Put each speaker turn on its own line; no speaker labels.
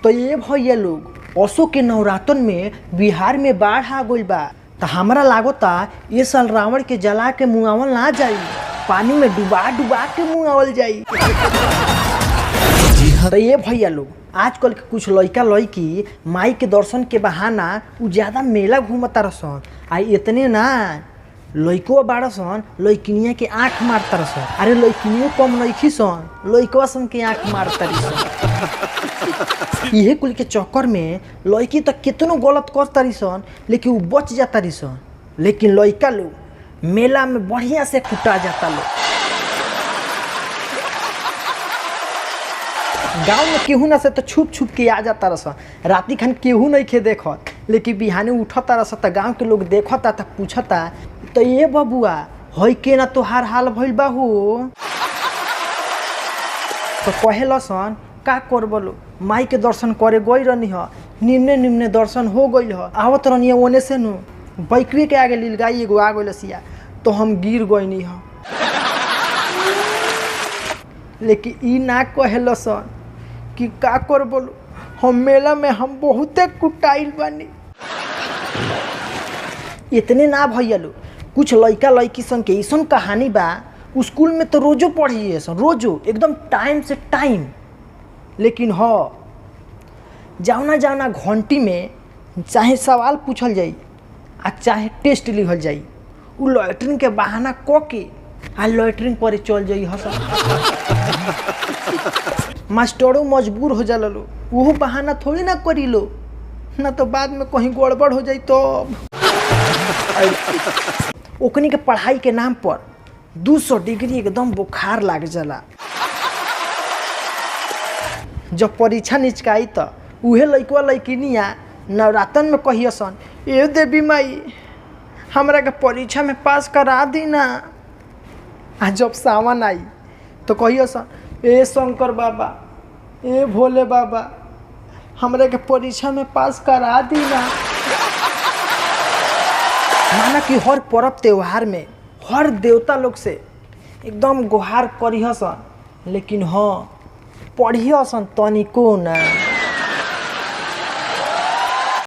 तो ये भैया लोग असो के नवरातन में बिहार में बाढ़ आ गइल बा। तो हमरा लागता ये साल रावण के जला के मुंगावल ना जाई, पानी में डुबा डुबा के मुंगावल जाई। तो ये भैया लोग आजकल के कुछ लड़का लड़की माई के दर्शन के बहाना उ ज्यादा मेला घूमता रसन। आ इतने ना लड़को बाड़ सन लड़किनिया के आँख मारता रसन। अरे लड़किनियों कम नइखी सन, लड़कवा सन के आँख मारता रसन। इहे कुल के चक्कर में लड़की तो कितनो गलत करता रसन लेकिन उ बच जाता रसन। लेकिन लड़का लोग मेला में बढ़िया से कुटा जाता लोग। गाँव में केहू ना से तो छुप छुप के आ जाता रसन। राती खान केहू नहीं खे देखत, लेकिन बिहाने उठता रस तो गाँव के लोग देखता तो पूछता तो ये बबुआ हई के ना तोहार हाल भइल बा हो। तो कहेला सन का करबलो माई के दर्शन करे गई रहनी ह, निम्ने निम्ने दर्शन हो गई ह। आवत रहनी ओने से नु बैकरी के आगे लीलगाई एगो आ गइल सिया तो हम गिर गईनी ह। लेकिन ई ना कहेला सन कि का करबलो हम मेला में हम बहुते कुटाइल बानी। इतने ना भैया लो कुछ लड़का लड़की सन के ऐसन कहानी बा स्कूल में तो रोजो पढ़िए सन, रोजो एकदम टाइम से टाइम। लेकिन हाँ जावना जावना घंटी में चाहे सवाल पूछल जाई आ चाहे टेस्ट लिखल जाई उ लैट्रिन के बहाना क के आ लैट्रिन पर चल जाई हस। मास्टरों मजबूर हो जाला लो, वो बहाना थोड़ी ना करी लो, ना तो बाद में कहीं गड़बड़ हो जाई तो ओकनी के पढ़ाई के नाम पर 200 डिग्री एकदम बुखार लाग जाला। जब परीक्षा निचकाई तो उहे लइकवा लइकिनिया नवरातन में कहियसन ए देवी माई हमरा के परीक्षा में पास करा दी ना। आ जब सावन आई तो कहियसन ए शंकर बाबा ए भोले बाबा हमरा के परीक्षा में पास करा दी ना। माना कि हर पर्व त्योहार में हर देवता लोग से एकदम गुहार करिहसन, लेकिन हाँ पढ़ियसन तनिको ना।